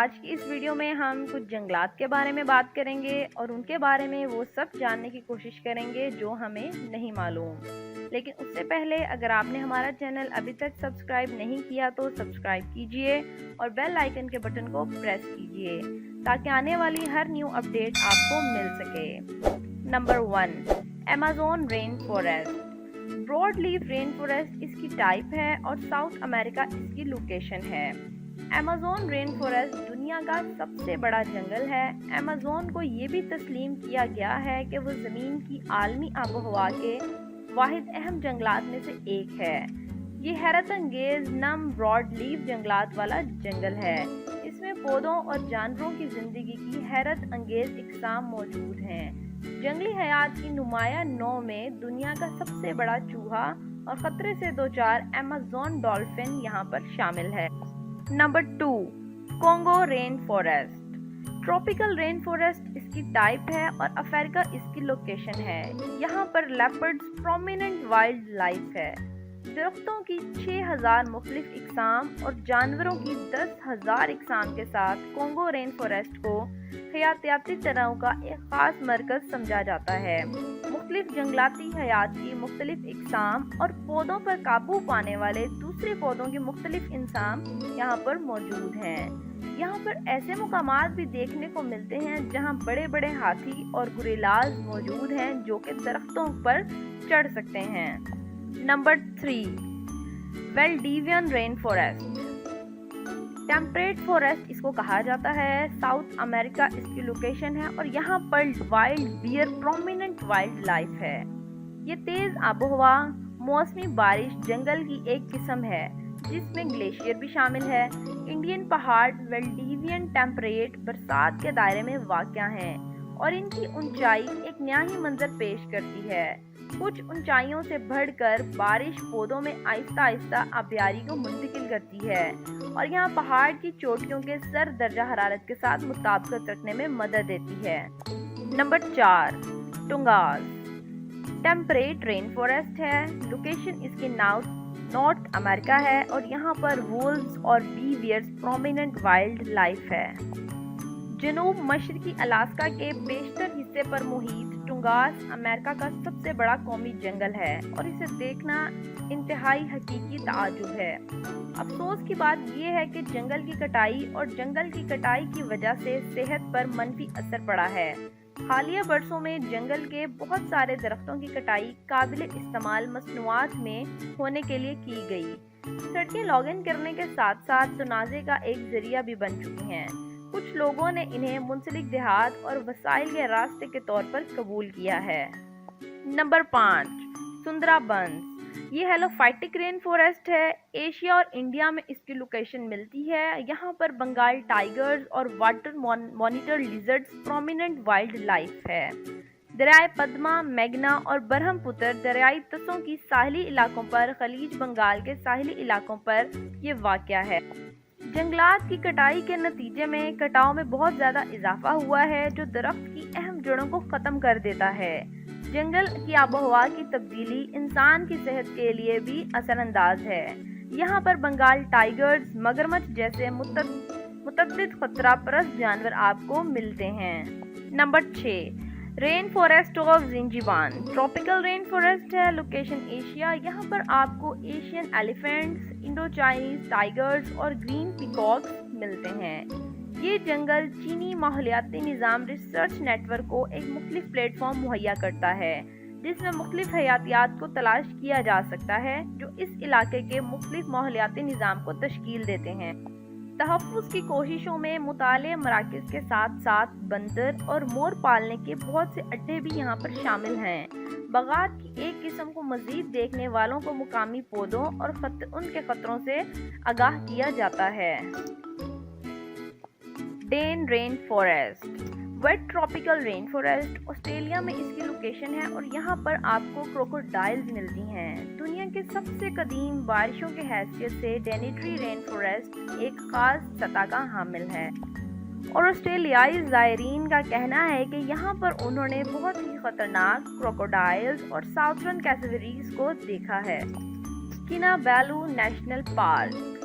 آج کی اس ویڈیو میں ہم کچھ جنگلات کے بارے میں بات کریں گے اور ان کے بارے میں وہ سب جاننے کی کوشش کریں گے جو ہمیں نہیں معلوم. لیکن اس سے پہلے اگر آپ نے ہمارا چینل ابھی تک سبسکرائب نہیں کیا تو سبسکرائب کیجئے اور بیل آئیکن کے بٹن کو پریس کیجئے تاکہ آنے والی ہر نیو اپڈیٹ آپ کو مل سکے. Number 1. Amazon rain forest. Broad leaf rain forest اس کی ٹائپ ہے اور ساؤتھ امریکہ اس کی لوکیشن ہے. ایمیزون رین فارسٹ دنیا کا سب سے بڑا جنگل ہے. ایمیزون کو یہ بھی تسلیم کیا گیا ہے کہ وہ زمین کی عالمی آب و ہوا کے واحد اہم جنگلات میں سے ایک ہے. یہ حیرت انگیز نم براڈ لیف جنگلات والا جنگل ہے. اس میں پودوں اور جانوروں کی زندگی کی حیرت انگیز اقسام موجود ہیں. جنگلی حیات کی نمایاں نوع میں دنیا کا سب سے بڑا چوہا اور خطرے سے دوچار ایمیزون ڈولفن یہاں پر شامل ہے. Number 2. Congo rain forest. Tropical rain forest اس کی ٹائپ ہے اور افریقہ اس کی لوکیشن ہے. یہاں پر لیپرڈز پرومیننٹ وائلڈ لائف ہے. درختوں کی 6000 مختلف اقسام اور جانوروں کی 10,000 اقسام کے ساتھ کونگو رین فارسٹ کو حیاتیاتی تنوع کا ایک خاص مرکز سمجھا جاتا ہے. مختلف جنگلاتی حیات کی مختلف اقسام اور پودوں پر قابو پانے والے دوسرے پودوں کی مختلف انسام یہاں پر موجود ہیں. یہاں پر ایسے مقامات بھی دیکھنے کو ملتے ہیں جہاں بڑے بڑے ہاتھی اور گوریلاز موجود ہیں جو کہ درختوں پر چڑھ سکتے ہیں. Number 3. Valdivian rain forest. Temperate forest اس کو کہا جاتا ہے. ساؤتھ امریکہ اس کی لوکیشن ہے اور یہاں پر wild bear prominent wildlife ہے. یہ تیز آب و ہوا موسمی بارش جنگل کی ایک قسم ہے جس میں گلیشیئر بھی شامل ہے. انڈین پہاڑ ویلڈیوین ٹیمپریٹ برسات کے دائرے میں واقع ہیں اور ان کی اونچائی ایک نیا ہی منظر پیش کرتی ہے. کچھ اونچائیوں سے بڑھ کر بارش پودوں میں آہستہ آہستہ آبیاری کو منتقل کرتی ہے اور یہاں پہاڑ کی چوٹیوں کے سرد درجہ حرارت کے ساتھ مطابقت رکھنے میں مدد دیتی ہے. نمبر 4. ٹونگاز. ٹیمپریٹ رین فارسٹ ہے. لوکیشن اس کی نارتھ امریکہ ہے اور یہاں پر وولز اور بیویئرز پرومیننٹ وائلڈ لائف ہے. جنوب مشرقی الاسکا کے بیشتر حصے پر محیط ٹونگاس امریکہ کا سب سے بڑا قومی جنگل ہے اور اسے دیکھنا انتہائی حقیقی تعجب ہے. افسوس کی بات یہ ہے کہ جنگل کی کٹائی کی وجہ سے صحت پر منفی اثر پڑا ہے. حالیہ برسوں میں جنگل کے بہت سارے درختوں کی کٹائی قابل استعمال مصنوعات میں ہونے کے لیے کی گئی. سڑکیں لاگن کرنے کے ساتھ ساتھ تنازع کا ایک ذریعہ بھی بن چکی ہیں. کچھ لوگوں نے انہیں منسلک دیہات اور وسائل کے راستے کے طور پر قبول کیا ہے. نمبر 5. سندرا بنس. یہ ہیلوفائٹک رین فارسٹ ہے. ایشیا اور انڈیا میں اس کی لوکیشن ملتی ہے. یہاں پر بنگال ٹائیگرز اور water monitor lizards prominent wildlife ہے. دریائے پدما، میگنا اور برہم پتر دریائی تسوں کی ساحلی علاقوں پر خلیج بنگال کے ساحلی علاقوں پر یہ واقع ہے. جنگلات کی کٹائی کے نتیجے میں کٹاؤ میں بہت زیادہ اضافہ ہوا ہے جو درخت کی اہم جڑوں کو ختم کر دیتا ہے. جنگل کی آب و ہوا کی تبدیلی انسان کی صحت کے لیے بھی اثر انداز ہے. یہاں پر بنگال ٹائیگرز، مگرمچھ جیسے متعدد خطرہ پرست جانور آپ کو ملتے ہیں. Number 6. Rain forest of Zanzibar. Tropical rain forest ہے. Location Asia. یہاں پر آپ کو Asian elephants, Indo Chinese tigers اور گرین پیکاکس ملتے ہیں. یہ جنگل چینی ماحولیاتی نظام ریسرچ نیٹ ورک کو ایک مختلف پلیٹ فارم مہیا کرتا ہے جس میں مختلف حیاتیات کو تلاش کیا جا سکتا ہے جو اس علاقے کے مختلف ماحولیاتی نظام کو تشکیل دیتے ہیں. تحفظ کی کوششوں میں مطالعہ مراکز کے ساتھ ساتھ بندر اور مور پالنے کے بہت سے اڈے بھی یہاں پر شامل ہیں. باغات کی ایک قسم کو مزید دیکھنے والوں کو مقامی پودوں اور ان کے خطروں سے آگاہ کیا جاتا ہے. ڈین rain forest. Wet tropical rain forest. Australia میں اس کی لوکیشن ہے اور یہاں پر آپ کو کروکوڈائلز ملتی ہیں. دنیا کے سب سے قدیم بارشوں کے حیثیت سے ڈینیٹری رین فارسٹ ایک خاص سطح کا حامل ہے اور آسٹریلیائی زائرین کا کہنا ہے کہ یہاں پر انہوں نے بہت ہی خطرناک کروکوڈائلز اور ساؤتھرن کیسیوریز کو دیکھا ہے. کنابیلو نیشنل پارک.